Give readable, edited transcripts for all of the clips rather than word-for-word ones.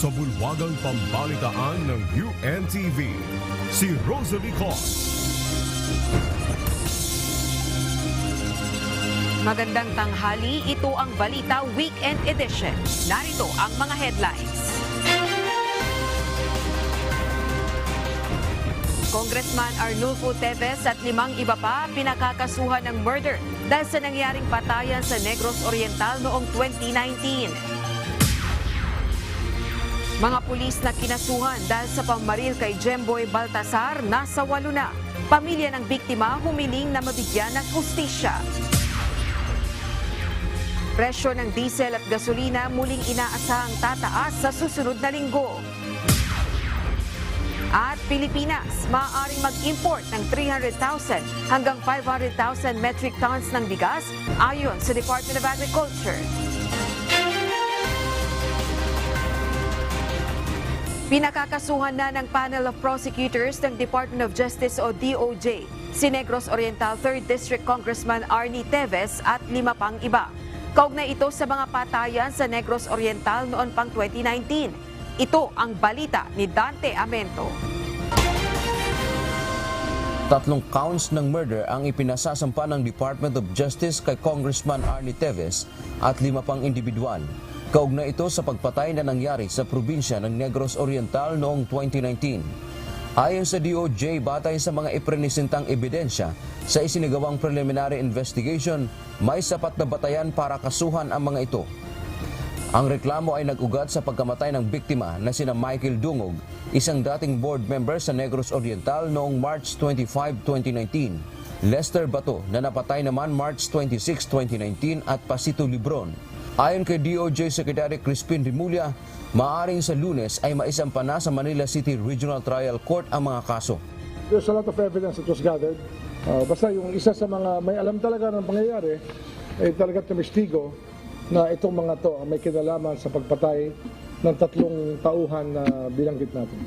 Sa bulwagang pambalitaan ng UNTV, si Rosalie Cos. Magandang tanghali, ito ang Balita Weekend Edition. Narito ang mga headlines. Congressman Arnulfo Teves at 5 iba pa pinakakasuhan ng murder dahil sa nangyaring patayan sa Negros Oriental noong 2019. Mga pulis na kinasuhan dahil sa pamaril kay Jemboy Baltasar, nasa 8 na. Pamilya ng biktima humiling na mabigyan ng hustisya. Presyo ng diesel at gasolina muling inaasahang tataas sa susunod na linggo. At Pilipinas, maaaring mag-import ng 300,000 hanggang 500,000 metric tons ng bigas ayon sa Department of Agriculture. Pinakakasuhan na ng panel of prosecutors ng Department of Justice o DOJ si Negros Oriental 3rd District Congressman Arnie Teves at 5 pang iba. Kaugnay ito sa mga patayan sa Negros Oriental noon pang 2019. Ito ang balita ni Dante Amento. 3 counts ng murder ang ipinasasampa ng Department of Justice kay Congressman Arnie Teves at 5 pang individual. Kaugnay ito sa pagpatay na nangyari sa probinsya ng Negros Oriental noong 2019. Ayon sa DOJ, batay sa mga iprenisintang ebidensya sa isinagawang preliminary investigation, may sapat na batayan para kasuhan ang mga ito. Ang reklamo ay nag-ugat sa pagkamatay ng biktima na sina Michael Dungog, isang dating board member sa Negros Oriental noong March 25, 2019. Lester Bato na napatay naman March 26, 2019 at Pasito Libron. Ayon kay DOJ Secretary Crispin Rimulya, maaaring sa Lunes ay maisampa na sa Manila City Regional Trial Court ang mga kaso. There's a lot of evidence that was gathered. Basta yung isa sa mga may alam talaga ng pangyayari ay talaga tumistigo na itong mga to may kinalaman sa pagpatay ng 3 tauhan na binanggit natin.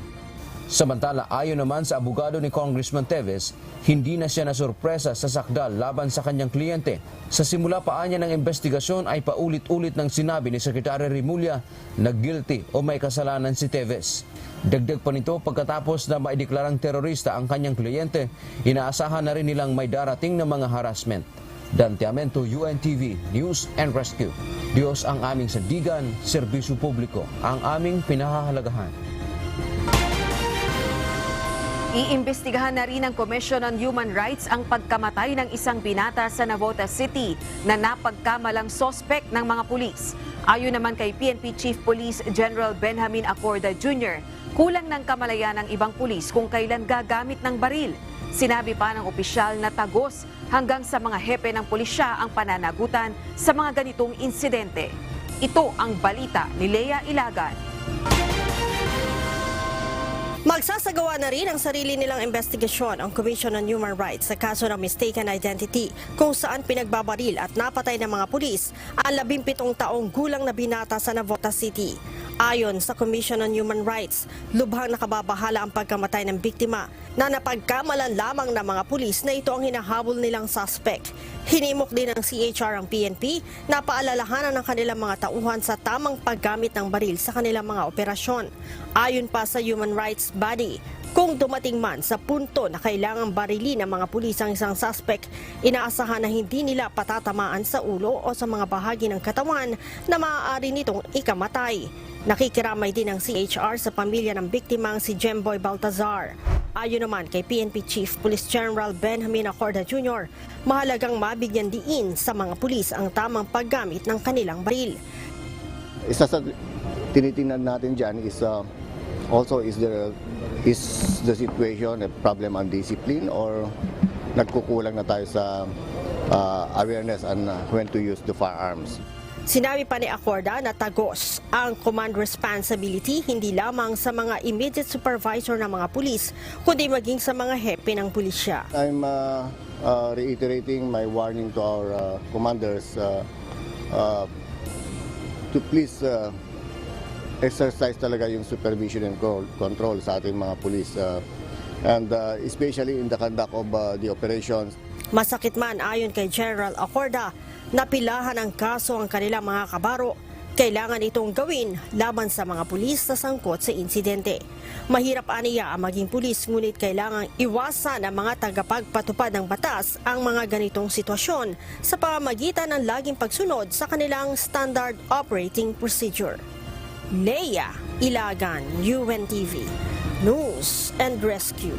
Samantala, ayon naman sa abogado ni Congressman Teves, hindi na siya nasurpresa sa sakdal laban sa kanyang kliyente. Sa simula pa niya ng investigasyon ay paulit-ulit nang sinabi ni Secretary Rimulya na guilty o may kasalanan si Teves. Dagdag pa nito, pagkatapos na maideklarang terorista ang kanyang kliyente, inaasahan na rin nilang may darating na mga harassment. Dante Amento, UNTV, News and Rescue. Diyos ang aming sandigan, serbisyo publiko, ang aming pinahahalagahan. Iimbestigahan na rin ng Commission on Human Rights ang pagkamatay ng isang binata sa Navotas City na napagkamalang sospek ng mga pulis. Ayon naman kay PNP Chief Police General Benjamin Acorda Jr., kulang ng kamalayan ng ibang pulis kung kailan gagamit ng baril. Sinabi pa ng opisyal na tagos hanggang sa mga hepe ng pulisya ang pananagutan sa mga ganitong insidente. Ito ang balita ni Lea Ilagan. Magsasagawa na rin ang sarili nilang investigasyon ang Commission on Human Rights sa kaso ng mistaken identity kung saan pinagbabaril at napatay ng mga pulis ang 17 taong gulang na binata sa Navotas City. Ayon sa Commission on Human Rights, lubhang nakababahala ang pagkamatay ng biktima na napagkamalan lamang ng mga pulis na ito ang hinahabol nilang suspect. Hinimok din ng CHR ang PNP na paalalahanan ng kanilang mga tauhan sa tamang paggamit ng baril sa kanilang mga operasyon. Ayon pa sa human rights body, kung dumating man sa punto na kailangang barilin ng mga pulis ang isang suspect, inaasahan na hindi nila patatamaan sa ulo o sa mga bahagi ng katawan na maaari nitong ikamatay. Nakikiramay din ang CHR sa pamilya ng biktimang si Jemboy Baltasar. Ayon naman kay PNP Chief Police General Benjamin Acorda Jr., mahalagang mabigyan diin sa mga pulis ang tamang paggamit ng kanilang baril. Isa sa tinitingnan natin dyan is also is the situation a problem on discipline or nagkukulang na tayo sa awareness on when to use the firearms. Sinabi pa ni Acorda na tagos ang command responsibility hindi lamang sa mga immediate supervisor ng mga pulis, kundi maging sa mga hepe ng pulisya. I'm reiterating my warning to our commanders to please exercise talaga yung supervision and control sa ating mga pulis and especially in the conduct of the operations. Masakit man ayon kay General Acorda, napilahan ang kaso ang kanilang mga kabaro Kailangan itong gawin laban sa mga pulis na sangkot sa insidente. Mahirap aniya ang maging pulis ngunit kailangang iwasan ang mga tagapagpatupad ng batas ang mga ganitong sitwasyon sa pamamagitan ng laging pagsunod sa kanilang standard operating procedure. Leia Ilagan, UNTV, News and Rescue.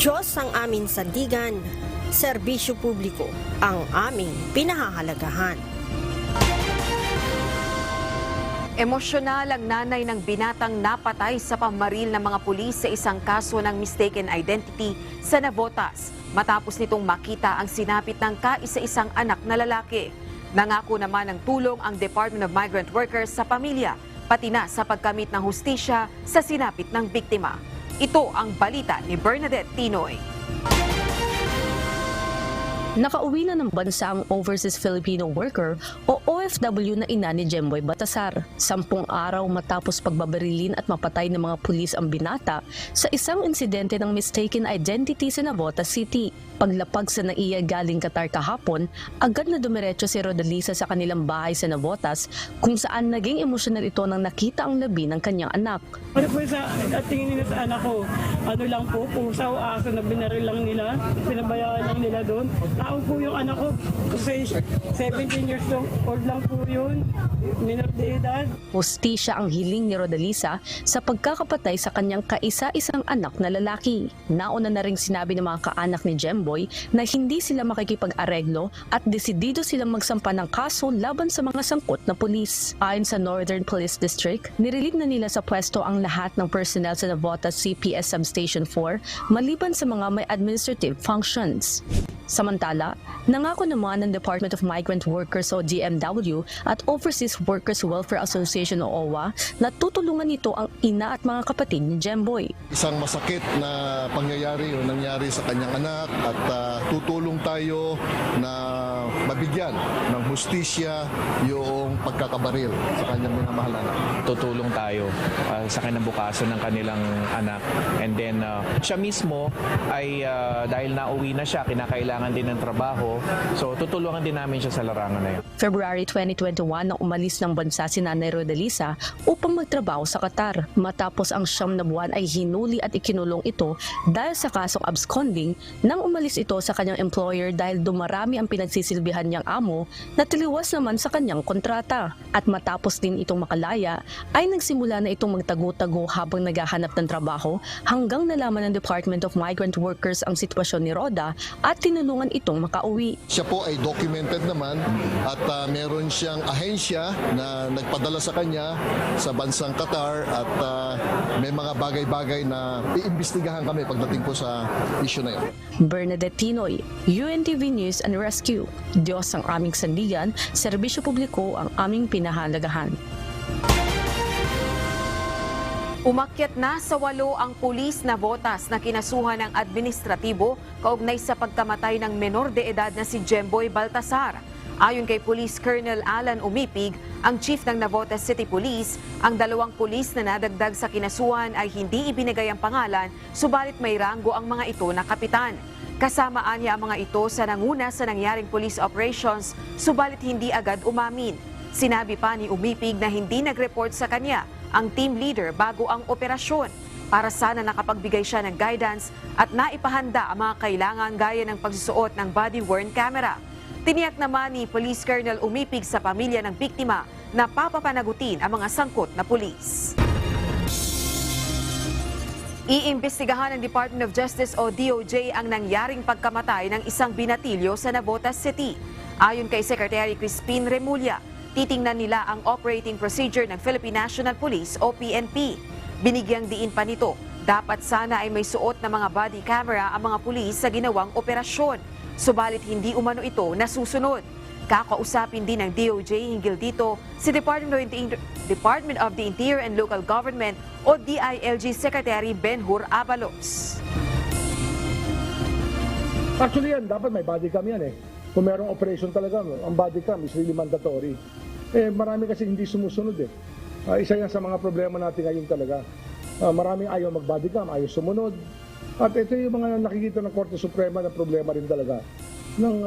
Diyos ang aming sandigan, serbisyo publiko ang aming pinahahalagahan. Emosyonal ang nanay ng binatang napatay sa pamaril ng mga pulis sa isang kaso ng mistaken identity sa Navotas matapos nitong makita ang sinapit ng kaisa-isang anak na lalaki. Nangako naman ng tulong ang Department of Migrant Workers sa pamilya, pati na sa pagkamit ng hustisya sa sinapit ng biktima. Ito ang balita ni Bernadette Tinoy. Nakauwi na ng bansa ang Overseas Filipino Worker o OFW na ina ni Jemboy Baltasar. 10 araw matapos pagbabarilin at mapatay ng mga pulis ang binata sa isang insidente ng mistaken identity sa Navotas City. Paglapag sa NAIA galing Qatar kahapon, agad na dumiretso si Rodalisa sa kanilang bahay sa Navotas kung saan naging emosyonal ito nang nakita ang labi ng kanyang anak. Ano po sa tingin nila sa anak ko? Ano lang po, pusa o aso na binaril lang nila, pinabayaan lang nila doon. Tao po yung anak ko, kasi 17 years old lang po yun, minor de edad. Hustisya ang hiling ni Rodalisa sa pagkakapatay sa kanyang kaisa-isang anak na lalaki. Nauna na ring sinabi ng mga kaanak ni Jemboy na hindi sila makikipag-areglo at desidido silang magsampa ng kaso laban sa mga sangkot na pulis. Ayon sa Northern Police District, nirelieve na nila sa pwesto ang lahat ng personnel sa Navotas CPS Substation 4 maliban sa mga may administrative functions. Samantala, nangako naman ng Department of Migrant Workers o DMW at Overseas Workers Welfare Association o OWA na tutulungan nito ang ina at mga kapatid ni Jemboy. Isang masakit na pangyayari o nangyari sa kanyang anak at tutulong tayo na mabigyan ng hustisya yung pagkakabaril sa kanyang minamahal anak. Tutulong tayo sa kinabukasan ng kanilang anak. And then siya mismo ay dahil nauwi na siya, kinakailangan din ng trabaho. So tutulungan din namin siya sa larangan na yun. February 2021 nang umalis ng bansa si Nanay Rodalisa upang magtrabaho sa Qatar. Matapos ang 9 na buwan ay hinuli at ikinulong ito dahil sa kasong absconding nang umalis ito sa kanyang employer dahil dumarami ang pinagsisilbihan niyang amo na tiliwas naman sa kanyang kontrata. At matapos din itong makalaya ay nagsimula na itong magtago-tago habang naghahanap ng trabaho hanggang nalaman ng Department of Migrant Workers ang sitwasyon ni Roda at tinulungan itong makauwi. Siya po ay documented naman at meron siyang ahensya na nagpadala sa kanya sa bansang Qatar at may mga bagay-bagay na iimbestigahan kami pagdating po sa issue na yun. Bernadette Tinoy, UNTV News and Rescue. Diyos ang aming sandigan, serbisyo publiko ang aming pinahalagahan. Umakyat na sa 8 ang pulis na Navotas na kinasuhan ng administratibo kaugnay sa pagkamatay ng menor de edad na si Jemboy Baltasar. Ayon kay Police Colonel Alan Umipig, ang chief ng Navotas City Police, ang 2 pulis na nadagdag sa kinasuhan ay hindi ibinigay ang pangalan, subalit may ranggo ang mga ito na kapitan. Kasamaan niya ang mga ito sa nanguna sa nangyaring police operations, subalit hindi agad umamin. Sinabi pa ni Umipig na hindi nag-report sa kanya ang team leader bago ang operasyon para sana nakapagbigay siya ng guidance at naipahanda ang mga kailangan gaya ng pagsusuot ng body-worn camera. Tiniyak naman ni Police Colonel Umipig sa pamilya ng biktima na papapanagutin ang mga sangkot na pulis. Iimbestigahan ng Department of Justice o DOJ ang nangyaring pagkamatay ng isang binatilyo sa Navotas City. Ayon kay Secretary Crispin Remulla, titingnan nila ang operating procedure ng Philippine National Police o PNP. Binigyang diin pa nito, dapat sana ay may suot na mga body camera ang mga pulis sa ginawang operasyon. Subalit hindi umano ito nasusunod. Kakausapin din ng DOJ hinggil dito si Department of the Interior and Local Government o DILG Secretary Benhur Abalos. Actually yan, dapat may body cam yan eh. Kung merong operation talaga, ang body cam is really mandatory. Marami kasi hindi sumusunod eh. Isa yan sa mga problema natin ngayon talaga. Maraming ayaw mag-body cam, ayaw sumunod. At ito yung mga nakikita ng Korte Suprema na problema rin talaga ng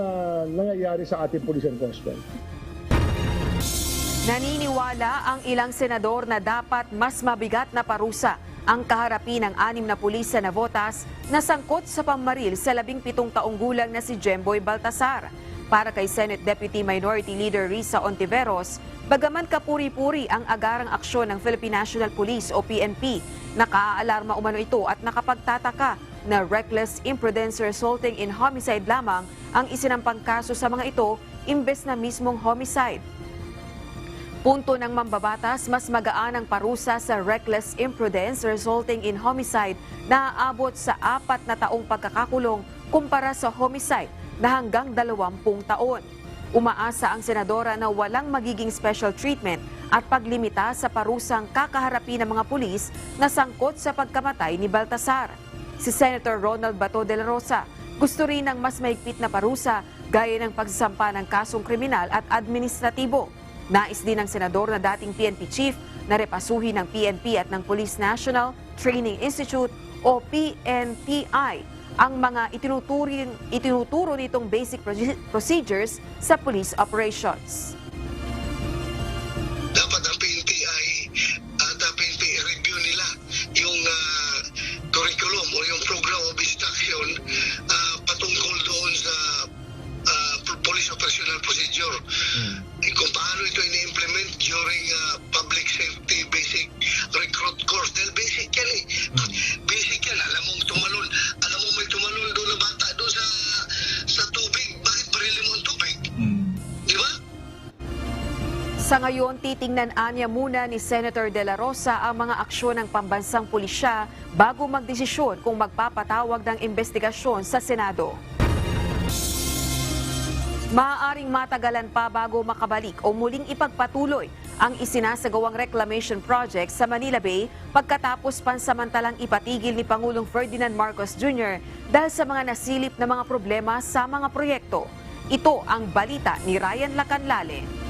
nangyayari sa ating police enforcement. Naniniwala ang ilang senador na dapat mas mabigat na parusa ang kaharapin ng 6 na pulis sa Navotas na sangkot sa pamaril sa 17 taong gulang na si Jemboy Baltasar. Para kay Senate Deputy Minority Leader Risa Ontiveros, bagaman kapuri-puri ang agarang aksyon ng Philippine National Police o PNP, nakaalarma umano ito at nakapagtataka na reckless imprudence resulting in homicide lamang ang isinampang kaso sa mga ito imbes na mismong homicide. Punto ng mambabatas, mas magaan ang parusa sa reckless imprudence resulting in homicide na aabot sa 4 na taong pagkakakulong kumpara sa homicide na hanggang 20 taon. Umaasa ang senadora na walang magiging special treatment at paglimita sa parusang kakaharapin ng mga pulis na sangkot sa pagkamatay ni Baltasar. Si Senator Ronald Bato de la Rosa gusto rin ng mas maigpit na parusa gaya ng pagsasampa ng kasong kriminal at administratibo. Nais din ng senador na dating PNP chief na repasuhin ng PNP at ng Police National Training Institute o PNTI ang mga itinuturo nitong basic procedures sa police operations. Dapat ang PNTI at PNP i-review nila yung curriculum o yung program of instruction patungkol doon sa police operational procedure. Kung paano ito ini-implement during public safety basic recruit course. Dahil basic yan eh. Basic yan. Alam mo may tumalon doon na bata doon sa tubig. Bakit barili mo ang tubig? Di ba? Sa ngayon, titingnan anya muna ni Senator De La Rosa ang mga aksyon ng pambansang pulisya bago magdesisyon kung magpapatawag ng investigasyon sa Senado. Maaaring matagalan pa bago makabalik o muling ipagpatuloy ang isinasagawang reclamation project sa Manila Bay pagkatapos pansamantalang ipatigil ni Pangulong Ferdinand Marcos Jr. dahil sa mga nasilip na mga problema sa mga proyekto. Ito ang balita ni Ryan Lacanlale.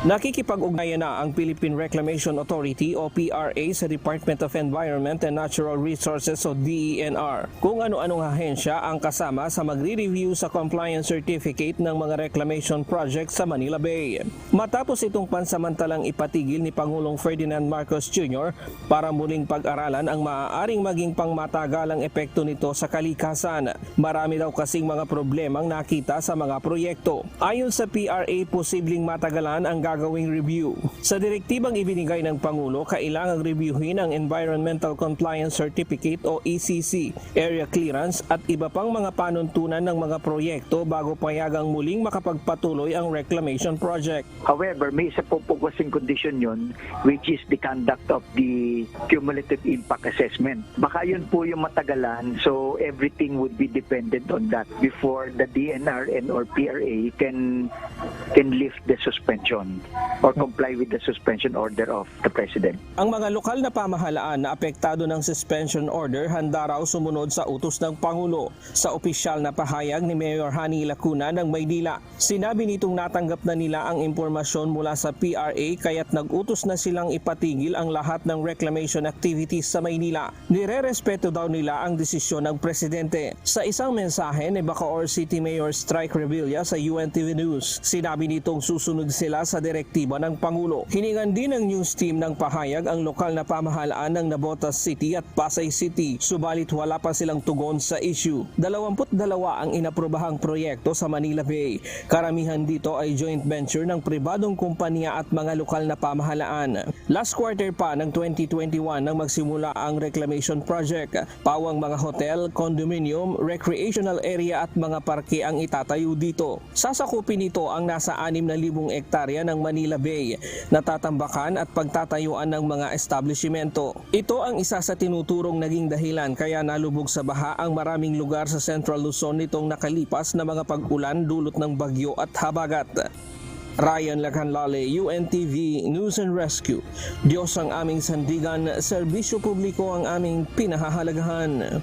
Nakikipag-ugnayan na ang Philippine Reclamation Authority o PRA sa Department of Environment and Natural Resources o DENR kung ano-anong ahensya ang kasama sa magre-review sa compliance certificate ng mga reclamation project sa Manila Bay. Matapos itong pansamantalang ipatigil ni Pangulong Ferdinand Marcos Jr. para muling pag-aralan ang maaaring maging pangmatagalang epekto nito sa kalikasan. Marami daw kasing mga problemang nakita sa mga proyekto. Ayon sa PRA, posibleng matagalan ang gagawing review. Sa direktibang ibinigay ng Pangulo, kailangang reviewin ang Environmental Compliance Certificate o ECC, area clearance at iba pang mga panuntunan ng mga proyekto bago payagang muling makapagpatuloy ang reclamation project. However, may isa po focusing condition yun, which is the conduct of the cumulative impact assessment. Baka yun po yung matagalan, so everything would be dependent on that before the DNR and or PRA can lift the suspension or comply with the suspension order of the President. Ang mga lokal na pamahalaan na apektado ng suspension order handa raw sumunod sa utos ng Pangulo. Sa opisyal na pahayag ni Mayor Hani Lacuna ng Maynila, sinabi nitong natanggap na nila ang impormasyon mula sa PRA kaya't nag-utos na silang ipatigil ang lahat ng reclamation activities sa Maynila. Nire-respeto daw nila ang desisyon ng Presidente. Sa isang mensahe ni Bacoor City Mayor Strike Revilla sa UNTV News, sinabi nitong susunod sila sa direktiba ng Pangulo. Hiningan din ng news team ng pahayag ang lokal na pamahalaan ng Navotas City at Pasay City, subalit wala pa silang tugon sa issue. 22 ang inaprobahang proyekto sa Manila Bay. Karamihan dito ay joint venture ng pribadong kumpanya at mga lokal na pamahalaan. Last quarter pa ng 2021 nang magsimula ang reclamation project. Pawang mga hotel, condominium, recreational area at mga parke ang itatayo dito. Sasakupin nito ang nasa 6,000 hektarya ng Manila Bay, natatambakan at pagtatayuan ng mga establishmento. Ito ang isa sa tinuturong naging dahilan kaya nalubog sa baha ang maraming lugar sa Central Luzon nitong nakalipas na mga pag-ulan dulot ng bagyo at habagat. Ryan Lacanlale, UNTV News and Rescue. Diyos ang aming sandigan, serbisyo publiko ang aming pinahahalagahan.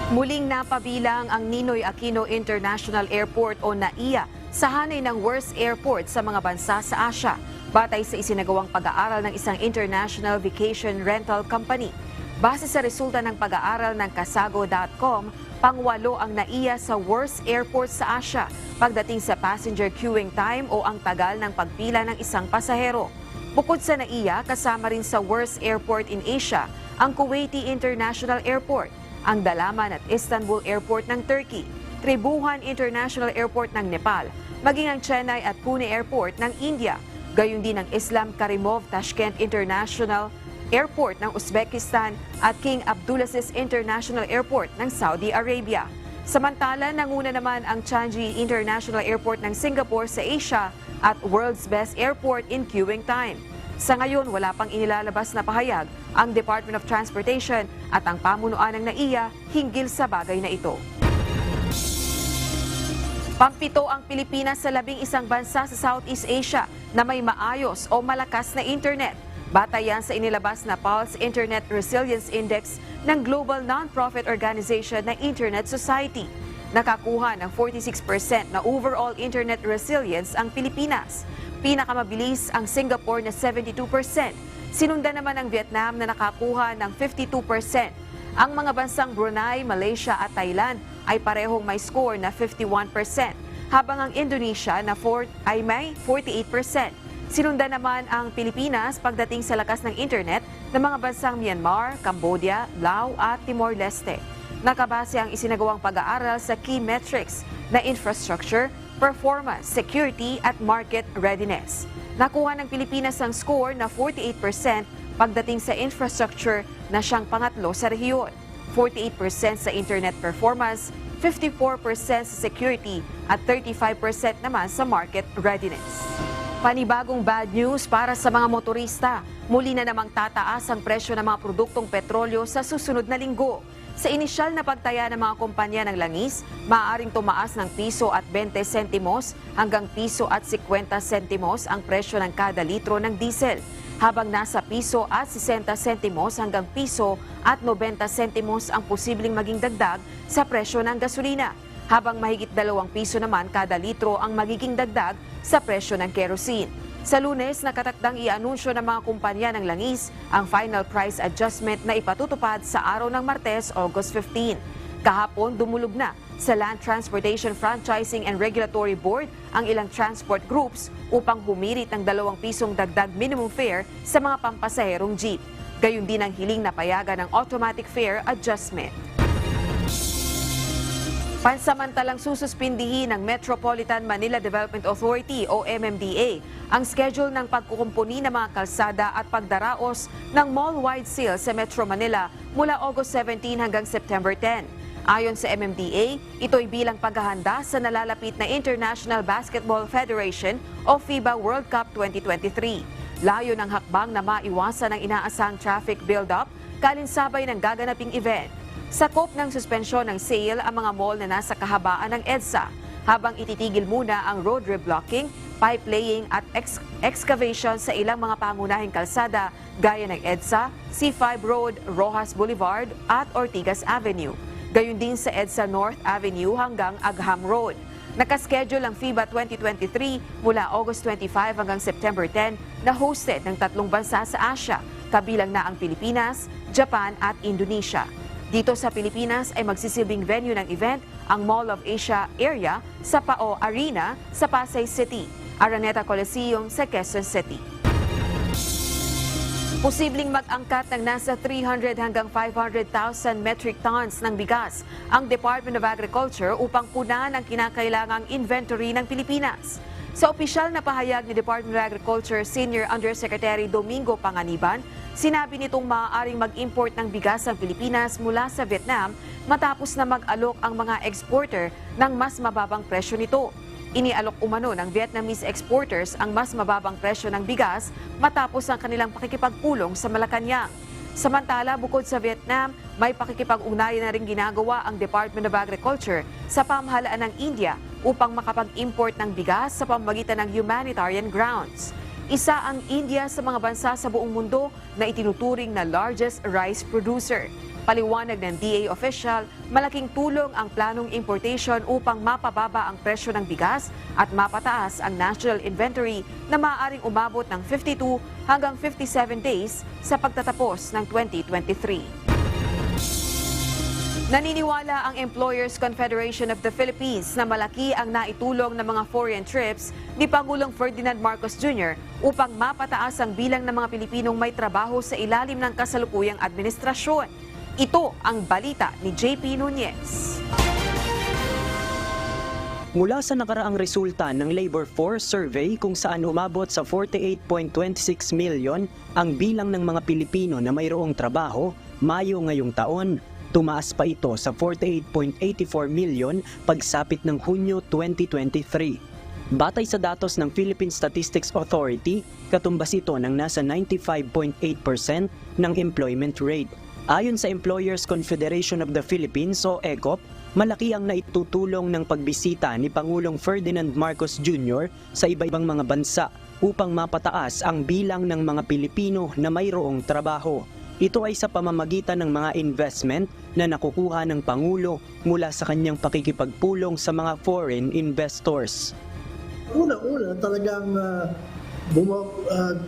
Muling napabilang ang Ninoy Aquino International Airport o NAIA sa hanay ng worst airport sa mga bansa sa Asia, batay sa isinagawang pag-aaral ng isang international vacation rental company. Base sa resulta ng pag-aaral ng Kasago.com, pangwalo ang NAIA sa worst airport sa Asia pagdating sa passenger queuing time o ang tagal ng pagpila ng isang pasahero. Bukod sa NAIA, kasama rin sa worst airport in Asia ang Kuwaiti International Airport, ang Dalaman at Istanbul Airport ng Turkey, Tribhuvan International Airport ng Nepal, maging ang Chennai at Pune Airport ng India, gayon din ang Islam Karimov Tashkent International Airport ng Uzbekistan at King Abdulaziz International Airport ng Saudi Arabia. Samantala, nanguna naman ang Changi International Airport ng Singapore sa Asia at World's Best Airport in queuing time. Sa ngayon, wala pang inilalabas na pahayag ang Department of Transportation at ang pamunuan ng NAIA hinggil sa bagay na ito. Pampito ang Pilipinas sa 11 bansa sa Southeast Asia na may maayos o malakas na internet. Batayan sa inilabas na Pulse Internet Resilience Index ng Global Non-Profit Organization na Internet Society. Nakakuha ng 46% na overall internet resilience ang Pilipinas. Pinakamabilis ang Singapore na 72%. Sinundan naman ang Vietnam na nakakuha ng 52%. Ang mga bansang Brunei, Malaysia at Thailand ay parehong may score na 51%, habang ang Indonesia na ay may 48%. Sinundan naman ang Pilipinas pagdating sa lakas ng internet ng mga bansang Myanmar, Cambodia, Laos at Timor-Leste. Nakabase ang isinagawang pag-aaral sa key metrics na infrastructure, performance, security at market readiness. Nakuha ng Pilipinas ang score na 48% pagdating sa infrastructure na siyang pangatlo sa rehiyon, 48% sa internet performance, 54% sa security at 35% naman sa market readiness. Panibagong bad news para sa mga motorista. Muli na namang tataas ang presyo ng mga produktong petrolyo sa susunod na linggo. Sa inisyal na pagtaya ng mga kumpanya ng langis, maaaring tumaas ng piso at 20 sentimos hanggang piso at 50 sentimos ang presyo ng kada litro ng diesel, habang nasa piso at 60 sentimos hanggang piso at 90 sentimos ang posibleng maging dagdag sa presyo ng gasolina, habang mahigit 2 piso naman kada litro ang magiging dagdag sa presyo ng kerosene. Sa Lunes, nakatakdang i-anunsyo ng mga kumpanya ng langis ang final price adjustment na ipatutupad sa araw ng Martes, August 15. Kahapon, dumulog na sa Land Transportation Franchising and Regulatory Board ang ilang transport groups upang humirit ng 2 pisong dagdag minimum fare sa mga pampasaherong jeep. Gayon din ang hiling na payagan ng automatic fare adjustment. Pansamantalang sususpindihin ng Metropolitan Manila Development Authority o MMDA ang schedule ng pagkukumpuni ng mga kalsada at pagdaraos ng mall-wide sale sa Metro Manila mula August 17 hanggang September 10. Ayon sa MMDA, ito'y bilang paghahanda sa nalalapit na International Basketball Federation o FIBA World Cup 2023. Layo ng hakbang na maiwasan ang inaasahang traffic build-up kalinsabay ng gaganaping event. Sakop ng suspensyon ng sale ang mga mall na nasa kahabaan ng EDSA, habang ititigil muna ang road reblocking, pipe laying at excavation sa ilang mga pangunahing kalsada gaya ng EDSA, C5 Road, Rojas Boulevard at Ortigas Avenue. Gayon din sa EDSA North Avenue hanggang Agham Road. Nakaschedule ang FIBA 2023 mula August 25 hanggang September 10 na hosted ng 3 bansa sa Asia, kabilang na ang Pilipinas, Japan at Indonesia. Dito sa Pilipinas ay magsisilbing venue ng event ang Mall of Asia area sa Pao Arena sa Pasay City, Araneta Coliseum sa Quezon City. Posibleng mag-angkat ng nasa 300 hanggang 500,000 metric tons ng bigas ang Department of Agriculture upang punan ang kinakailangang inventory ng Pilipinas. Sa opisyal na pahayag ni Department of Agriculture Senior Undersecretary Domingo Panganiban, sinabi nitong maaaring mag-import ng bigas ang Pilipinas mula sa Vietnam matapos na mag-alok ang mga exporter ng mas mababang presyo nito. Inialok umano ng Vietnamese exporters ang mas mababang presyo ng bigas matapos ang kanilang pakikipagpulong sa Malacanang. Samantala, bukod sa Vietnam, may pakikipag-ugnayan na rin ginagawa ang Department of Agriculture sa pamahalaan ng India upang makapag-import ng bigas sa pamamagitan ng humanitarian grounds. Isa ang India sa mga bansa sa buong mundo na itinuturing na largest rice producer. Paliwanag ng DA official, malaking tulong ang planong importation upang mapababa ang presyo ng bigas at mapataas ang national inventory na maaaring umabot ng 52 hanggang 57 days sa pagtatapos ng 2023. Naniniwala ang Employers Confederation of the Philippines na malaki ang naitulong ng mga foreign trips ni Pangulong Ferdinand Marcos Jr. upang mapataas ang bilang ng mga Pilipinong may trabaho sa ilalim ng kasalukuyang administrasyon. Ito ang balita ni JP Nunez. Mula sa nakaraang resulta ng Labor Force Survey kung saan umabot sa 48.26 million ang bilang ng mga Pilipino na mayroong trabaho, Mayo ngayong taon, tumaas pa ito sa 48.84 million pagsapit ng Hunyo 2023. Batay sa datos ng Philippine Statistics Authority, katumbas ito ng nasa 95.8% ng employment rate. Ayon sa Employers Confederation of the Philippines o ECOP, malaki ang naitutulong ng pagbisita ni Pangulong Ferdinand Marcos Jr. sa iba-ibang mga bansa upang mapataas ang bilang ng mga Pilipino na mayroong trabaho. Ito ay sa pamamagitan ng mga investment na nakukuha ng Pangulo mula sa kanyang pakikipagpulong sa mga foreign investors. Una-una talagang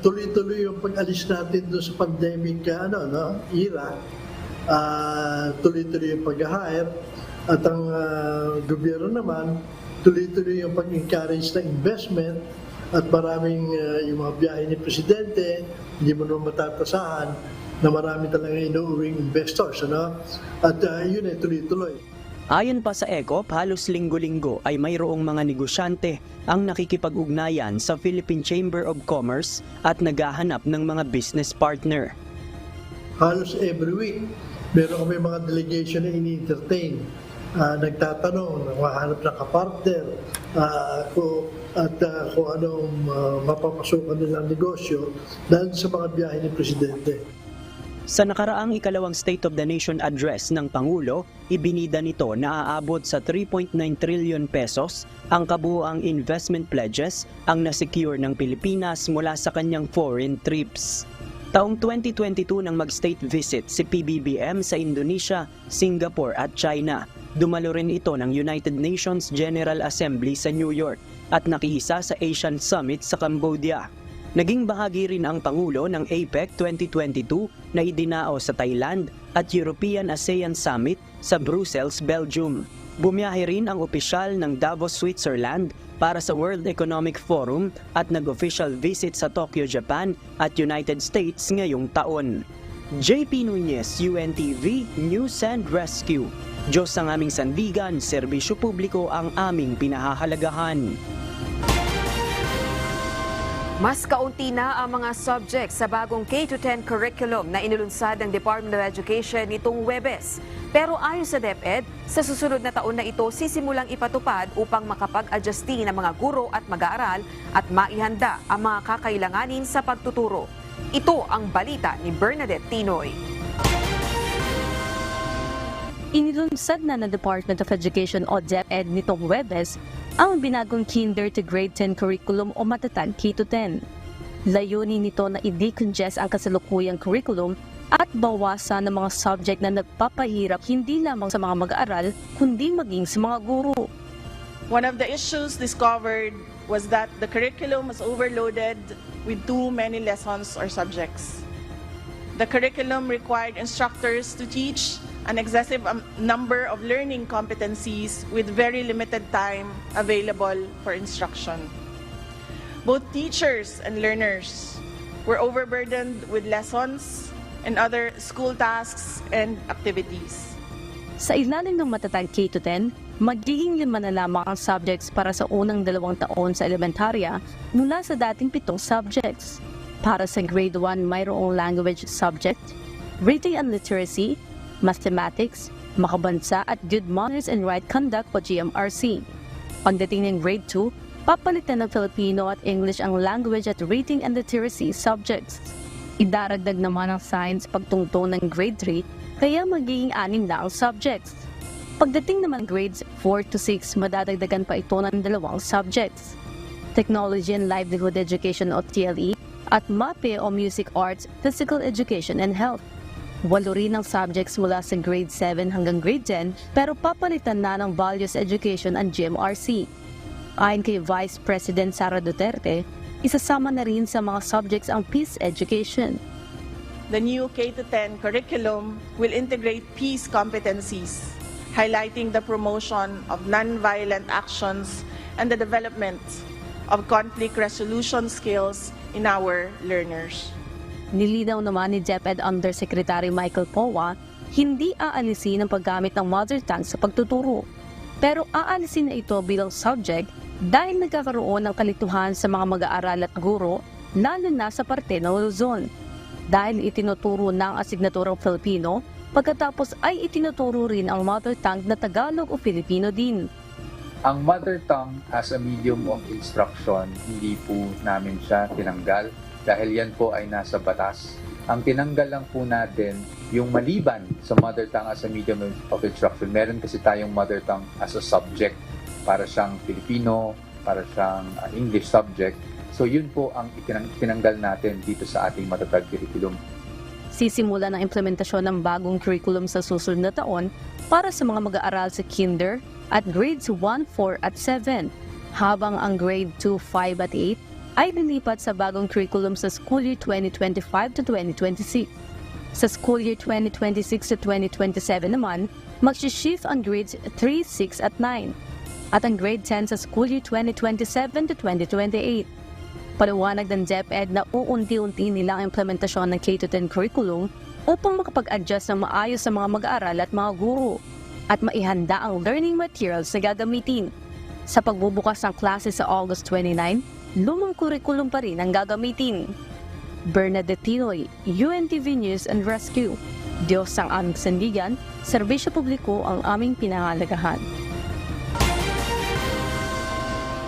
tuloy-tuloy yung pag-alis natin doon sa pandemic era. Tuloy-tuloy yung pag-hire at ang gobyerno naman tuloy-tuloy yung pag-encourage ng investment at maraming yung mga biyahe ni Presidente, hindi mo naman matatasahan na marami talaga inuuwing investors, At yun ay tuloy-tuloy. Ayon pa sa ECOP, halos linggo-linggo ay mayroong mga negosyante ang nakikipag-ugnayan sa Philippine Chamber of Commerce at naghahanap ng mga business partner. Halos every week, meron kami mga delegation na ini-entertain. Nagtatanong, nakahanap ng kapartner, kung anong mapapasukan nilang negosyo dahil sa mga biyahe ni Presidente. Sa nakaraang ikalawang State of the Nation address ng Pangulo, ibinida nito na aabot sa 3.9 trillion pesos ang kabuuang investment pledges ang nasecure ng Pilipinas mula sa kanyang foreign trips. Taong 2022 nang mag-state visit si PBBM sa Indonesia, Singapore at China. Dumalo rin ito ng United Nations General Assembly sa New York at nakiisa sa Asian Summit sa Cambodia. Naging bahagi rin ang Pangulo ng APEC 2022 na idinao sa Thailand at European ASEAN Summit sa Brussels, Belgium. Bumiyahe rin ang opisyal ng Davos, Switzerland para sa World Economic Forum at nag-official visit sa Tokyo, Japan at United States ngayong taon. JP Nunez, UNTV, News and Rescue. Diyos ang aming sandigan, serbisyo publiko ang aming pinahahalagahan. Mas kaunti na ang mga subjects sa bagong K-10 curriculum na inulunsad ng Department of Education nitong Huwebes. Pero ayon sa DepEd, sa susunod na taon na ito sisimulang ipatupad upang makapag-adjusti ng mga guro at mag-aaral at maihanda ang mga kakailanganin sa pagtuturo. Ito ang balita ni Bernadette Tinoy. Inilunsad na ng Department of Education o DepEd nitong Huwebes ang binagong Kinder to Grade 10 curriculum o matatag K-10. Layunin nito na i-decongest ang kasalukuyang curriculum at bawasan ng mga subject na nagpapahirap hindi lamang sa mga mag-aaral kundi maging sa mga guro. One of the issues discovered was that the curriculum was overloaded with too many lessons or subjects. The curriculum required instructors to teach an excessive number of learning competencies with very limited time available for instruction. Both teachers and learners were overburdened with lessons and other school tasks and activities. Sa ilalim ng matatag K-10, magiging 5 na lamang ang subjects para sa unang 2 taon sa elementarya mula sa dating 7 subjects. Para sa grade 1, mayroong language subject, reading and literacy, mathematics, makabansa at good manners and right conduct o GMRC. Pagdating ng grade 2, papalitan ng Filipino at English ang language at reading and literacy subjects. Idaragdag naman ang science pagtungtong ng grade 3, kaya magiging 6 na ang subjects. Pagdating naman grades 4 to 6, madadagdagan pa ito ng 2 subjects. Technology and Livelihood Education o TLE at MAPE o Music Arts, Physical Education and Health. 8 rin ang subjects mula sa grade 7 hanggang grade 10 pero papalitan na ng Values Education and GMRC. Ayon kay Vice President Sara Duterte, isasama na rin sa mga subjects ang Peace Education. the new K-10 curriculum will integrate peace competencies, highlighting the promotion of nonviolent actions and the development of conflict resolution skills in our learners. Nilinaw naman ni DepEd Undersecretary Michael Powa, hindi aalisin ang paggamit ng mother tongue sa pagtuturo. Pero aalisin na ito bilang subject dahil nagkakaroon ng kalituhan sa mga mag-aaral at guro, lalo na sa parte ng Luzon. Dahil itinuturo ng asignaturang Filipino, pagkatapos ay itinuturo rin ang mother tongue na Tagalog o Filipino din. Ang mother tongue as a medium of instruction, hindi po namin siya tinanggal dahil yan po ay nasa batas. Ang tinanggal lang po natin yung maliban sa mother tongue as a medium of instruction. Meron kasi tayong mother tongue as a subject para siyang Filipino, para siyang English subject. So yun po ang tinanggal natin dito sa ating matatag curriculum. Sisimula ng implementasyon ng bagong curriculum sa susunod na taon para sa mga mag-aaral sa kinder at grades 1, 4 at 7, habang ang grade 2, 5 at 8 ay lilipat sa bagong curriculum sa school year 2025 to 2026. Sa school year 2026 to 2027 naman, mag-shift ang grades 3, 6 at 9, at ang grade 10 sa school year 2027 to 2028. Paliwanag ng DepEd na uunti-unti nilang implementasyon ng K-10 curriculum upang makapag-adjust ng maayos sa mga mag-aaral at mga guro at maihanda ang learning materials na gagamitin. Sa pagbubukas ng klase sa August 29, lumang curriculum pa rin ang gagamitin. Bernadette Tinoy, UNTV News and Rescue. Diyos ang aming sandigan, serbisyo publiko ang aming pinangalagahan.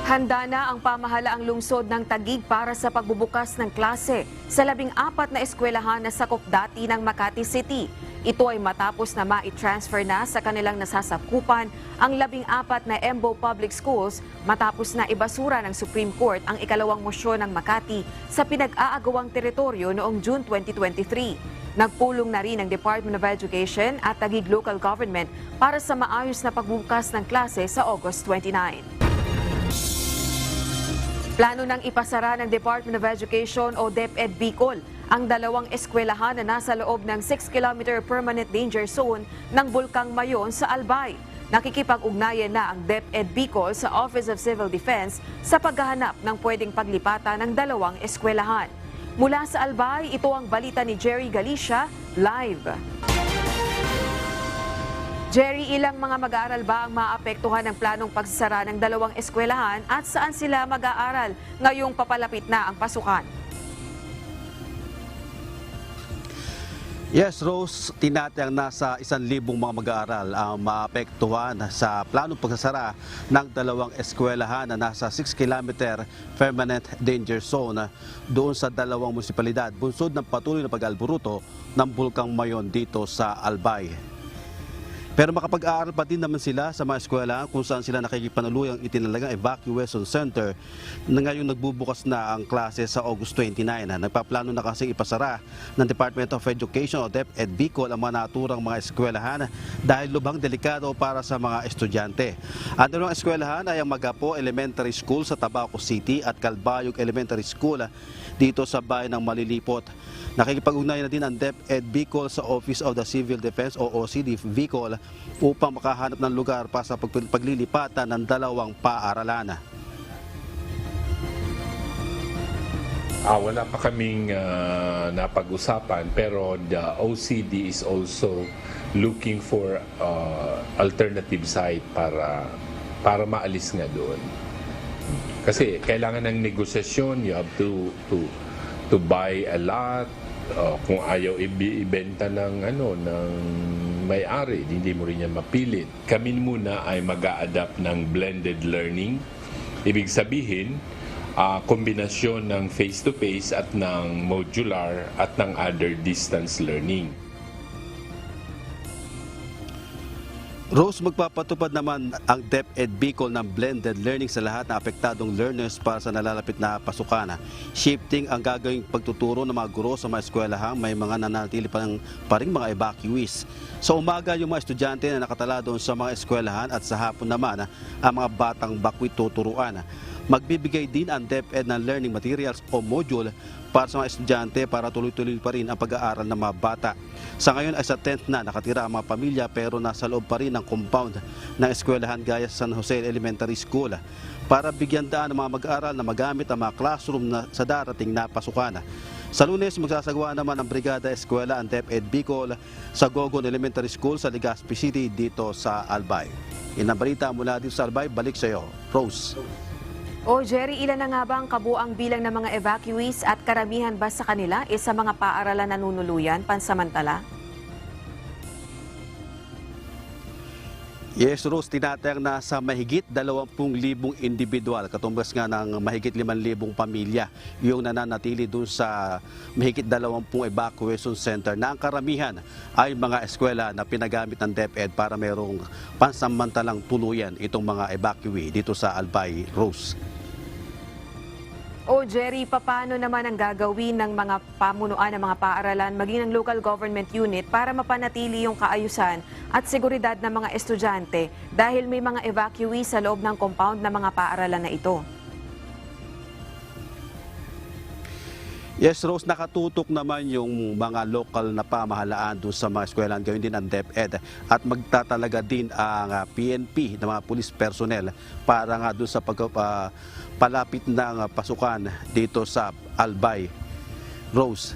Handa na ang pamahalaang lungsod ng Taguig para sa pagbubukas ng klase sa 14 na eskwelahan na sakop dati ng Makati City. Ito ay matapos na mai-transfer na sa kanilang nasasakupan ang 14 na Embo Public Schools matapos na ibasura ng Supreme Court ang ikalawang mosyon ng Makati sa pinag-aagawang teritoryo noong June 2023. Nagpulong na rin ang Department of Education at Taguig Local Government para sa maayos na pagbubukas ng klase sa August 29. Plano ng ipasara ng Department of Education o DepEd Bicol ang 2 eskwelahan na nasa loob ng 6-kilometer permanent danger zone ng Bulkang Mayon sa Albay. Nakikipag-ugnayan na ang DepEd Bicol sa Office of Civil Defense sa paghahanap ng pwedeng paglipatan ng 2 eskwelahan. Mula sa Albay, ito ang balita ni Jerry Galicia, live. Jerry, ilang mga mag-aaral ba ang maapektuhan ng planong pagsasara ng 2 eskwelahan at saan sila mag-aaral ngayong papalapit na ang pasukan? Yes, Rose, tinatayang nasa 1,000 mga mag-aaral ang maapektuhan sa planong pagsasara ng 2 eskwelahan na nasa 6-kilometer permanent danger zone doon sa 2 munisipalidad, bunsod ng patuloy na pag-alburuto ng Bulkang Mayon dito sa Albay. Pero makapag-aaral pa din naman sila sa mga eskwela kung saan sila nakikipanuluyang itinalagang evacuation center na ngayong nagbubukas na ang klase sa August 29. Nagpaplano na kasi ipasara ng Department of Education o DepEd Bicol ang mga naturang mga eskwelahan dahil lubhang delikado para sa mga estudyante. Ang 2 eskwelahan ay ang Magapo Elementary School sa Tabaco City at Calbayog Elementary School dito sa bayan ng Malilipot. Nakikipag-ugnayan na din ang DepEd Bicol sa Office of the Civil Defense o OCD Bicol upang makahanap ng lugar para sa paglilipatan ng 2 paaralan. Wala pa kaming napag-usapan pero the OCD is also looking for alternative site para maalis nga doon. Kasi kailangan ng negosasyon, you have to buy a lot. Kung ayaw ibenta ng may-ari, hindi mo rin yan mapilit. Kami muna ay mag-a-adapt ng blended learning. Ibig sabihin, kombinasyon ng face-to-face at ng modular at ng other distance learning. Rose, magpapatupad naman ang DepEd Bicol ng blended learning sa lahat ng apektadong learners para sa nalalapit na pasukan. Shifting ang gagawing pagtuturo ng mga guro sa mga eskwelahan, may mga nanatili pa ring mga evacuees. Sa umaga, yung mga estudyante na nakatala doon sa mga eskwelahan at sa hapon naman ang mga batang bakwit tuturuan. Magbibigay din ang DepEd ng learning materials o module para sa mga estudyante para tuloy-tuloy pa rin ang pag-aaral ng mga bata. Sa ngayon ay sa tent na nakatira ang mga pamilya pero nasa loob pa rin ang compound ng eskwelahan gaya sa San Jose Elementary School para bigyan daan ng mga mag-aaral na magamit ang mga classroom na sa darating na pasukan. Sa Lunes, magsasagawa naman ang Brigada Eskwela ang DepEd Bicol sa Gogon Elementary School sa Legazpi City dito sa Albay. Yan ang balita mula dito sa Albay. Balik sa iyo, Rose. Jerry, ilan na nga ba ang kabuang bilang ng mga evacuees at karamihan ba sa kanila sa mga paaralan na nanunuluyan pansamantala? Yes, Rose, tinatayang na sa mahigit 20,000 individual, katumbas nga ng mahigit 5,000 pamilya, yung nananatili dun sa mahigit 20 evacuation center na ang karamihan ay mga eskwela na pinagamit ng DepEd para mayroong pansamantalang tuluyan itong mga evacuee dito sa Albay, Rose. Jerry, paano naman ang gagawin ng mga pamunuan ng mga paaralan maging ng local government unit para mapanatili yung kaayusan at seguridad ng mga estudyante dahil may mga evacuees sa loob ng compound ng mga paaralan na ito? Yes, Rose, nakatutok naman yung mga local na pamahalaan doon sa mga eskwelahan, gawin din ang DepEd at magtatalaga din ang PNP ng mga police personnel para nga doon sa palapit ng pasukan dito sa Albay, Rose.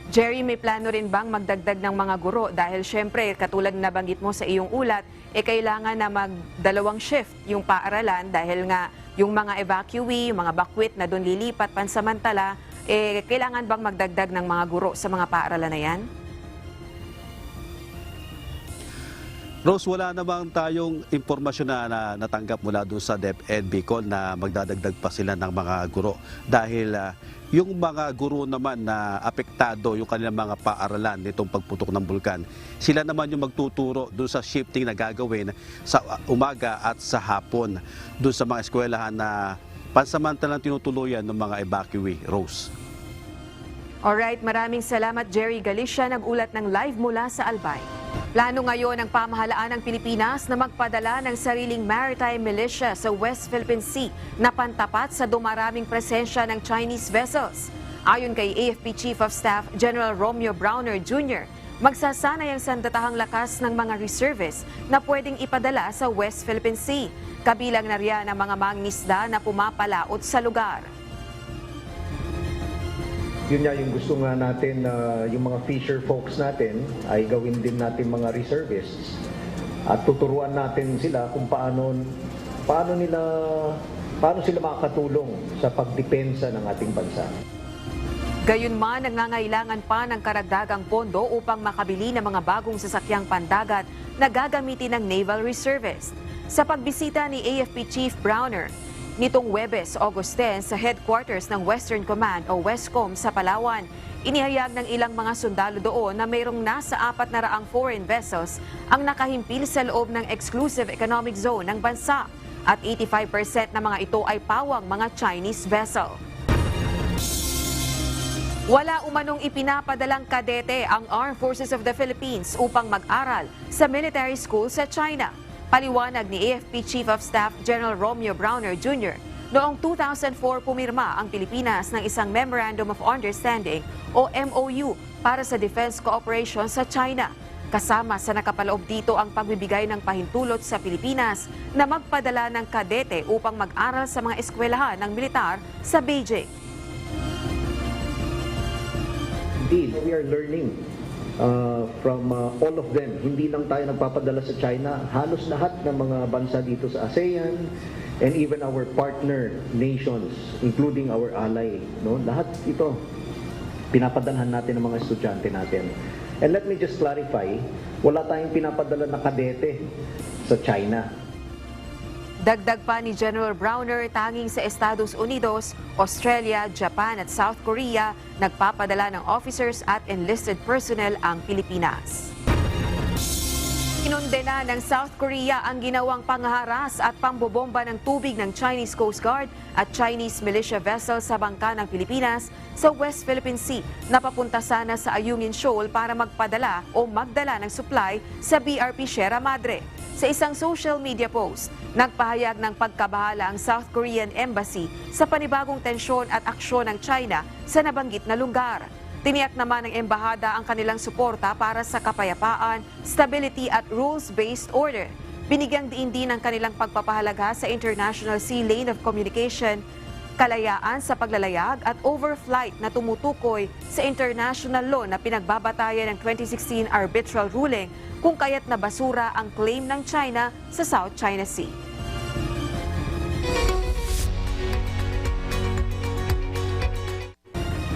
Jerry, may plano rin bang magdagdag ng mga guro dahil syempre katulad na nabanggit mo sa iyong ulat, kailangan na magdalawang shift yung paaralan dahil nga yung mga evacuee, yung mga bakwit na doon lilipat pansamantala, kailangan bang magdagdag ng mga guro sa mga paaralan na yan? Rose, wala namang tayong impormasyon na natanggap mula doon sa DepEd Bicol na magdadagdag pa sila ng mga guro dahil yung mga guro naman na apektado yung kanilang mga paaralan nitong pagputok ng bulkan, sila naman yung magtuturo doon sa shifting na gagawin sa umaga at sa hapon doon sa mga eskwelahan na pansamantalang tinutuluyan ng mga evacuee, Rose. Alright, maraming salamat Jerry Galicia, nag-ulat ng live mula sa Albay. Plano ngayon ng pamahalaan ng Pilipinas na magpadala ng sariling maritime militia sa West Philippine Sea na pantapat sa dumaraming presensya ng Chinese vessels. Ayon kay AFP Chief of Staff General Romeo Browner Jr., magsasanay ang sandatahang lakas ng mga reservists na pwedeng ipadala sa West Philippine Sea. Kabilang na riyan ang mga mangingisda na pumapalaot sa lugar. Yun nga yung gusto nga natin na yung mga fisher folks natin ay gawin din natin mga reservists at tuturuan natin sila kung paano sila makakatulong sa pagdepensa ng ating bansa. Gayunman, nangangailangan pa ng karagdagang pondo upang makabili ng mga bagong sasakyang pandagat na gagamitin ng Naval Reservists. Sa pagbisita ni AFP Chief Browner nitong Huwebes, August 10 sa headquarters ng Western Command o Westcom sa Palawan, inihayag ng ilang mga sundalo doon na mayroong nasa 400 foreign vessels ang nakahimpil sa loob ng exclusive economic zone ng bansa at 85% na mga ito ay pawang mga Chinese vessel. Wala umanong ipinapadalang kadete ang Armed Forces of the Philippines upang mag-aral sa military school sa China. Paliwanag ni AFP Chief of Staff General Romeo Browner Jr. Noong 2004 pumirma ang Pilipinas ng isang Memorandum of Understanding o MOU para sa defense cooperation sa China. Kasama sa nakapaloob dito ang pagbibigay ng pahintulot sa Pilipinas na magpadala ng kadete upang mag-aral sa mga eskwelahan ng militar sa Beijing. Indeed, we are learning from all of them. Hindi lang tayo nagpapadala sa China, halos lahat ng mga bansa dito sa ASEAN and even our partner nations, including our ally. No? Lahat ito, pinapadalhan natin ng mga estudyante natin. And let me just clarify, wala tayong pinapadala na kadete sa China. Dagdag pa ni General Browner, tanging sa Estados Unidos, Australia, Japan at South Korea nagpapadala ng officers at enlisted personnel ang Pilipinas. Kinondena ng South Korea ang ginawang pangharas at pambobomba ng tubig ng Chinese Coast Guard at Chinese militia vessel sa bangka ng Pilipinas sa West Philippine Sea na papunta sana sa Ayungin Shoal para magpadala o magdala ng supply sa BRP Sierra Madre. Sa isang social media post, nagpahayag ng pagkabahala ang South Korean Embassy sa panibagong tensyon at aksyon ng China sa nabanggit na lugar. Tiniyak naman ng embahada ang kanilang suporta para sa kapayapaan, stability at rules-based order. Binigyang diin din ang kanilang pagpapahalaga sa International Sea Lane of Communication, kalayaan sa paglalayag at overflight na tumutukoy sa international law na pinagbabatayan ng 2016 arbitral ruling kung kaya't na basura ang claim ng China sa South China Sea.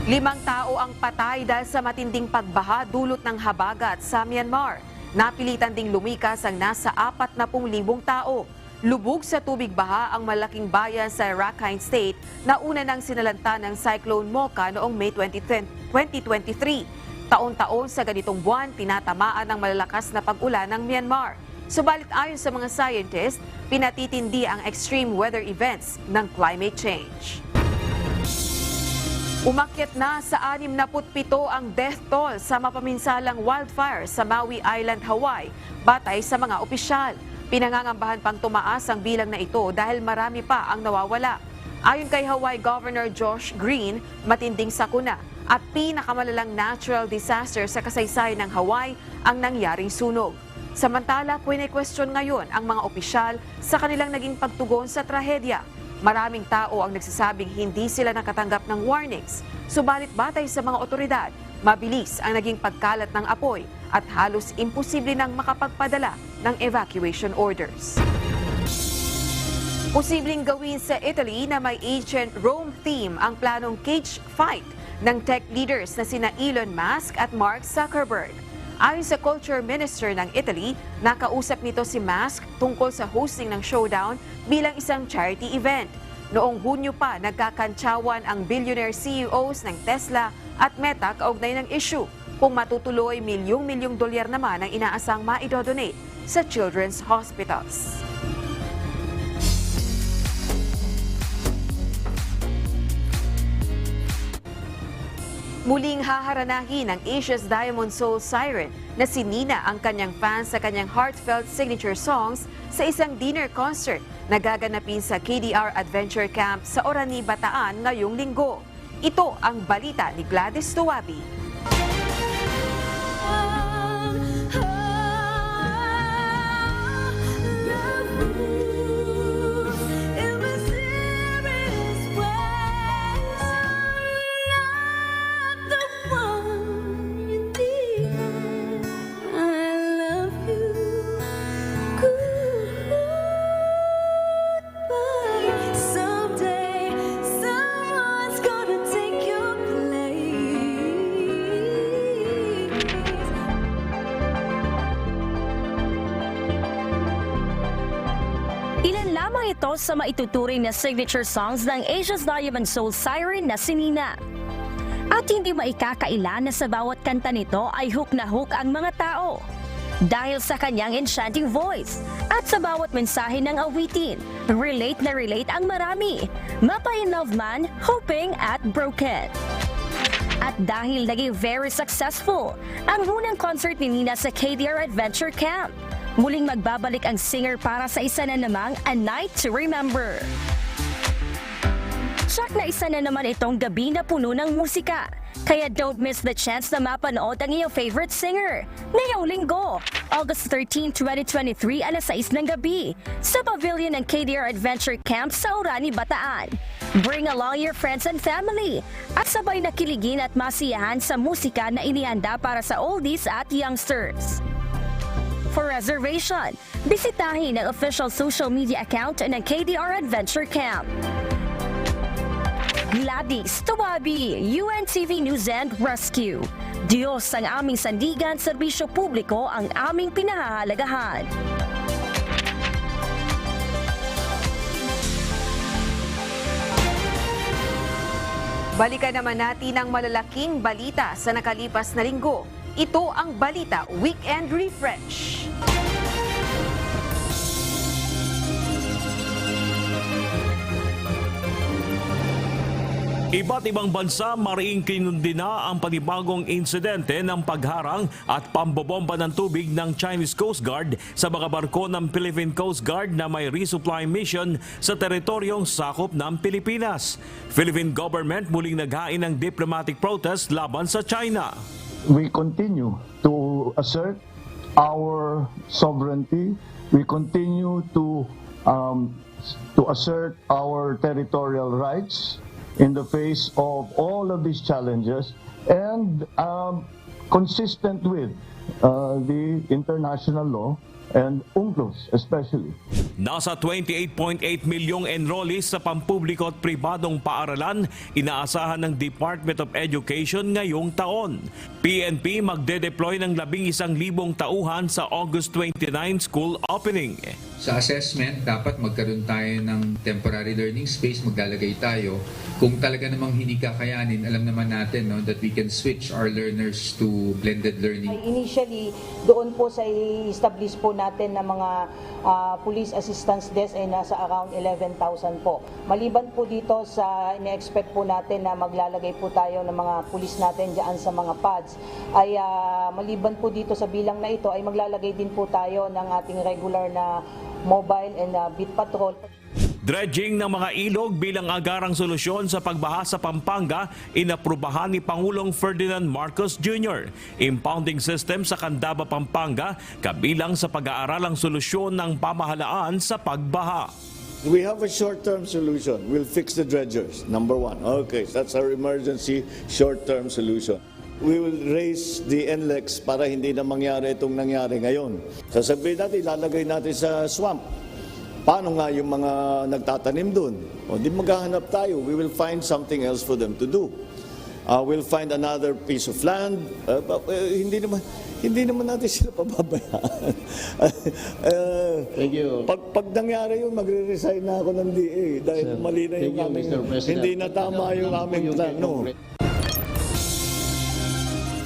Limang tao ang patay dahil sa matinding pagbaha dulot ng habagat sa Myanmar. Napilitan ding lumikas ang nasa 40,000 tao. Lubog sa tubig baha ang malaking bayan sa Rakhine State na una nang sinalanta ng Cyclone Mocha noong May 2023. Taon-taon sa ganitong buwan, tinatamaan ng malalakas na pag-ulan ng Myanmar. Subalit ayon sa mga scientists, pinatitindi ang extreme weather events ng climate change. Umakyat na sa 67 ang death toll sa mapaminsalang wildfire sa Maui Island, Hawaii, batay sa mga opisyal. Pinangangambahan pang tumaas ang bilang na ito dahil marami pa ang nawawala. Ayon kay Hawaii Governor Josh Green, matinding sakuna at pinakamalalang natural disaster sa kasaysayan ng Hawaii ang nangyaring sunog. Samantala, kwine-question ngayon ang mga opisyal sa kanilang naging pagtugon sa trahedya. Maraming tao ang nagsasabing hindi sila nakatanggap ng warnings. Subalit batay sa mga otoridad, mabilis ang naging pagkalat ng apoy at halos imposible nang makapagpadala ng evacuation orders. Posibleng gawin sa Italy na may ancient Rome theme ang planong cage fight ng tech leaders na sina Elon Musk at Mark Zuckerberg. Ayon sa Culture Minister ng Italy, nakausap nito si Musk tungkol sa hosting ng showdown bilang isang charity event. Noong Hunyo pa, nagkakantsawan ang billionaire CEOs ng Tesla at Meta kaugnay ng issue. Kung matutuloy, milyong-milyong dolyar naman ang inaasang maidodonate sa children's hospitals. Muling haharanahin ng Asia's Diamond Soul Siren na si Nina ang kanyang fans sa kanyang heartfelt signature songs sa isang dinner concert na gaganapin sa KDR Adventure Camp sa Orani, Bataan ngayong linggo. Ito ang balita ni Gladys Tuwabi. Ito sa maituturing na signature songs ng Asia's Diamond Soul Siren na si Nina. At hindi maikakaila na sa bawat kanta nito ay hook na hook ang mga tao. Dahil sa kanyang enchanting voice at sa bawat mensahe ng awitin, relate na relate ang marami. Mapa-in-love man, hoping at broken. At dahil naging very successful ang unang concert ni Nina sa KDR Adventure Camp, muling magbabalik ang singer para sa isa na namang A Night to Remember. Tsak na isa na naman itong gabi na puno ng musika. Kaya don't miss the chance na mapanood ang iyong favorite singer ngayong linggo, August 13, 2023, alas 6 ng gabi sa pavilion ng KDR Adventure Camp sa Orani, Bataan. Bring along your friends and family at sabay na kiligin at masiyahan sa musika na inihanda para sa oldies at youngsters. For reservation, bisitahin ang official social media account ng KDR Adventure Camp. Gladys Tuwabi, UNTV News and Rescue. Diyos ang aming sandigan, serbisyo publiko ang aming pinahahalagahan. Balikan naman natin ang malalaking balita sa nakalipas na linggo. Ito ang Balita Weekend Refresh. Iba't ibang bansa mariing kinundi na ang panibagong insidente ng pagharang at pambobomba ng tubig ng Chinese Coast Guard sa mga barko ng Philippine Coast Guard na may resupply mission sa teritoryong sakop ng Pilipinas. Philippine government muling naghain ng diplomatic protest laban sa China. We continue to assert our sovereignty. We continue to assert our territorial rights in the face of all of these challenges and consistent with the international law and UNCLOS especially. Nasa 28.8 milyong enrollees sa pampubliko at pribadong paaralan inaasahan ng Department of Education ngayong taon. PNP magde-deploy ng 11,000 tauhan sa August 29 school opening. Sa assessment, dapat magkaroon tayo ng temporary learning space, maglalagay tayo. Kung talaga namang hindi kakayanin, alam naman natin that we can switch our learners to blended learning. Initially, doon po sa i-establish po natin na mga police assistance desk ay nasa around 11,000 po. Maliban po dito sa ine-expect po natin na maglalagay po tayo ng mga police natin dyan sa mga pads, ay maliban po dito sa bilang na ito ay maglalagay din po tayo ng ating regular na mobile and beat patrol. Dredging ng mga ilog bilang agarang solusyon sa pagbaha sa Pampanga, inaprubahan ni Pangulong Ferdinand Marcos Jr. Impounding system sa Candaba, Pampanga, kabilang sa pag-aaralang solusyon ng pamahalaan sa pagbaha. We have a short-term solution. We'll fix the dredgers, number one. Okay, that's our emergency short-term solution. We will raise the NLEX para hindi na mangyari itong nangyari ngayon. Sasabihin natin, ilalagay natin sa swamp. Paano nga yung mga nagtatanim doon? O di maghahanap tayo. We will find something else for them to do. We'll find another piece of land. Hindi naman natin sila pababayaan. Thank you. Pag nangyari yun, magre-resign na ako ng DA dahil mali na yung aming, hindi na tama yung aming plano.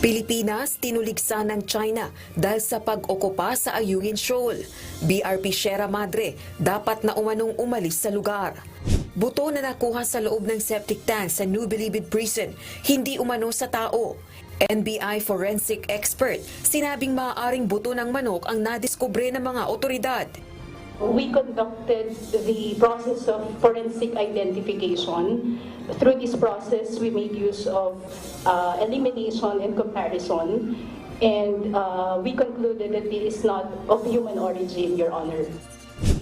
Pilipinas tinuligsan ng China dahil sa pag-okupa sa Ayungin Shoal. BRP Sierra Madre dapat na umanong umalis sa lugar. Buto na nakuha sa loob ng septic tank sa New Bilibid Prison, hindi umano sa tao. NBI forensic expert, sinabing maaaring buto ng manok ang nadiskubre ng mga otoridad. We conducted the process of forensic identification. Through this process, we made use of elimination and comparison, and we concluded that it is not of human origin, Your Honor.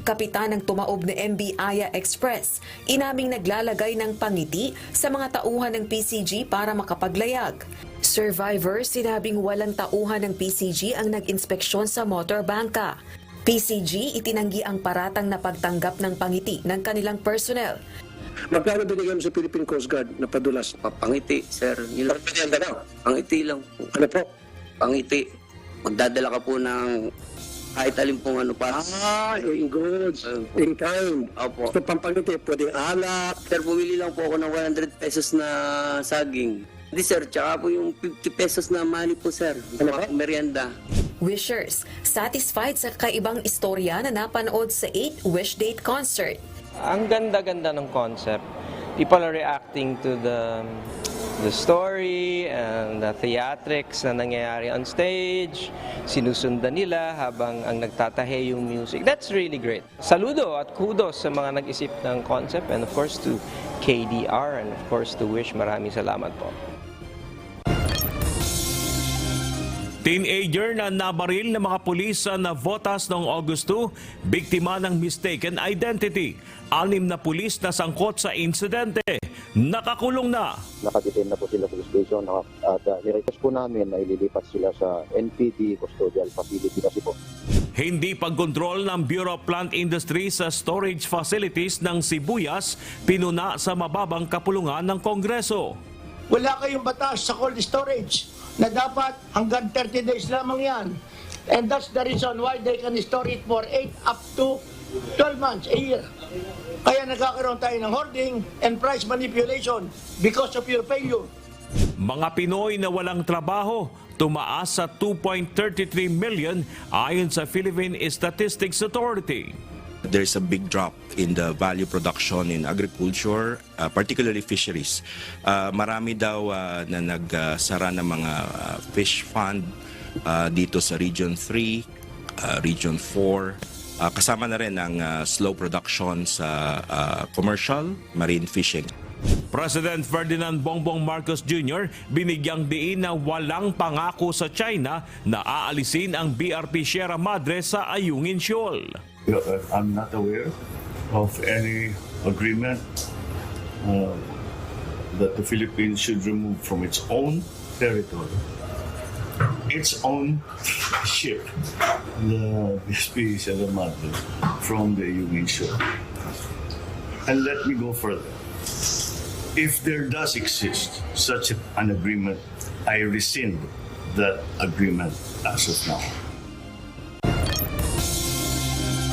Kapitan ng tumaob na MB Aya Express, inaming naglalagay ng pangiti sa mga tauhan ng PCG para makapaglayag. Survivor, sinabing walang tauhan ng PCG ang nag-inspeksyon sa motorbangka. PCG itinanggi ang paratang na pagtanggap ng pangiti ng kanilang personnel. Magkano binigay mo sa Philippine Coast Guard na padulas? Pangiti, sir. Pangiti lang po. Ano po? Pangiti. Magdadala ka po ng kahit alin pong ano pa. In goods. In kind. Opo. So, pampangiti, pwedeng alak. Sir, bumili lang po ako ng 100 pesos na saging. Hindi, sir. Tsaka po yung 50 pesos na money po, sir. Merienda. Wishers, satisfied sa kaibang istorya na napanood sa 8 Wish Date concert. Ang ganda-ganda ng concept. People are reacting to the story and the theatrics na nangyayari on stage. Sinusundan nila habang ang nagtatahe yung music. That's really great. Saludo at kudos sa mga nag-isip ng concept, and of course to KDR and of course to Wish. Maraming salamat po. Teenager na nabaril ng mga pulis sa Navotas noong August 2, biktima ng mistaken identity. 6 na pulis na sangkot sa insidente, nakakulong na. Nakadetain na po sila sa station at nirequest po namin na ililipat sila sa NPD Custodial Facility kasi po. Hindi pagkontrol ng Bureau of Plant Industry sa storage facilities ng sibuyas, pinuna sa mababang kapulungan ng Kongreso. Wala kayong batas sa cold storage na dapat hanggang 30 days lamang yan. And that's the reason why they can store it for 8 up to 12 months a year. Kaya nagkakaroon tayo ng hoarding and price manipulation because of your failure. Mga Pinoy na walang trabaho, tumaas sa 2.33 million ayon sa Philippine Statistics Authority. there's a big drop in the value production in agriculture, particularly fisheries. Marami daw na nagsara ng mga fish fund dito sa Region 3, Region 4, kasama na rin ang slow production sa commercial marine fishing. President Ferdinand Bongbong Marcos Jr. binigyang diin na walang pangako sa China na aalisin ang BRP Sierra Madre sa Ayungin Shoal. I'm not aware of any agreement that the Philippines should remove from its own territory its own ship, the BSP Sierra Madre, from the Ayungin Shoal. And let me go further. If there does exist such an agreement, I rescind that agreement as of now.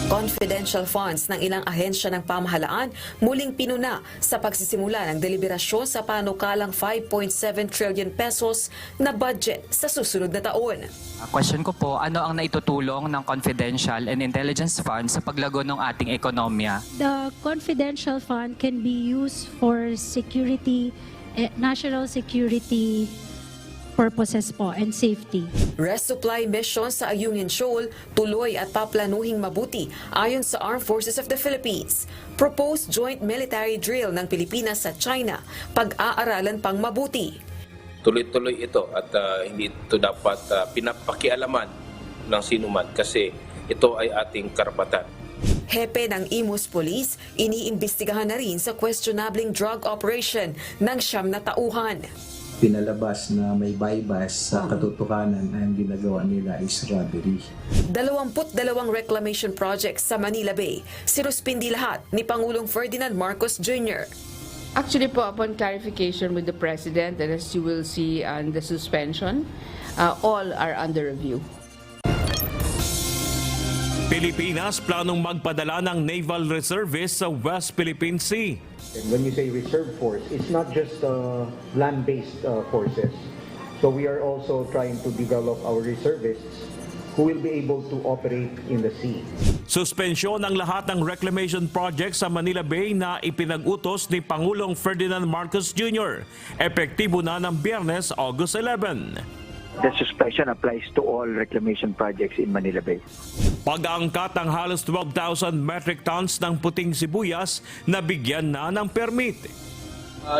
Confidential funds ng ilang ahensya ng pamahalaan muling pinuna sa pagsisimula ng deliberasyon sa panukalang 5.7 trillion pesos na budget sa susunod na taon. Question ko po, ano ang naitutulong ng confidential and intelligence funds sa paglago ng ating ekonomiya? The confidential fund can be used for security, national security purposes po and safety. Resupply mission sa Ayungin Shoal tuloy at paplanuhing mabuti ayon sa Armed Forces of the Philippines. Proposed joint military drill ng Pilipinas sa China, pag-aaralan pang mabuti. Tuloy-tuloy ito at hindi ito dapat pinapakialaman ng sinuman kasi ito ay ating karapatan. Hepe ng Imus Police, iniimbestigahan na rin sa questionabling drug operation ng 9 na tauhan. Pinalabas na may bypass sa katotohanan ang ginagawa nila is robbery. 22 reclamation projects sa Manila Bay, sinuspindi lahat ni Pangulong Ferdinand Marcos Jr. Actually po, upon clarification with the President, and as you will see on the suspension, all are under review. Pilipinas planong magpadala ng naval reservists sa West Philippine Sea. And when we say reserve force, it's not just land-based forces. So we are also trying to develop our reservists who will be able to operate in the sea. Suspensyon ng lahat ng reclamation projects sa Manila Bay na ipinag-utos ni Pangulong Ferdinand Marcos Jr. Epektibo na ng Biyernes, August 11. The suspension applies to all reclamation projects in Manila Bay. Pag-aangkat ng halos 12,000 metric tons ng puting sibuyas na bigyan na ng permit.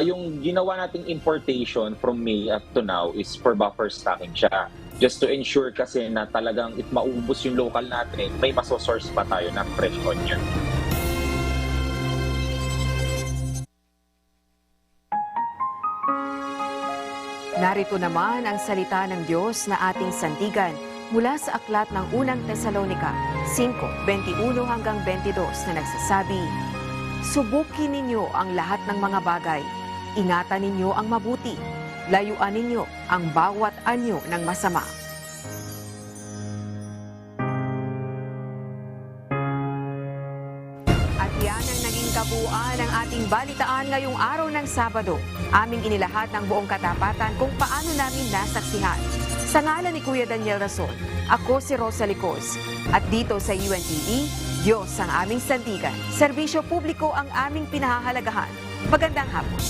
Yung ginawa nating importation from May up to now is for buffer stocking siya. Just to ensure kasi na talagang maubos yung local natin, may masosource pa tayo ng fresh onion. Narito naman ang salita ng Diyos na ating sandigan mula sa aklat ng unang Tesalonica 5:21 hanggang 22 na nagsasabi, subukin ninyo ang lahat ng mga bagay, ingatan ninyo ang mabuti, layuan ninyo ang bawat anyo ng masama. At yan ang naging kabuuan ng ating balitaan ngayong araw ng Sabado. Aming inilahat ng buong katapatan kung paano namin nasaksihan. Sa ngalan ni Kuya Daniel Rason, ako si Rosa Licos. At dito sa UNTV, Diyos ang aming sandigan. Serbisyo publiko ang aming pinahahalagahan. Magandang hapon.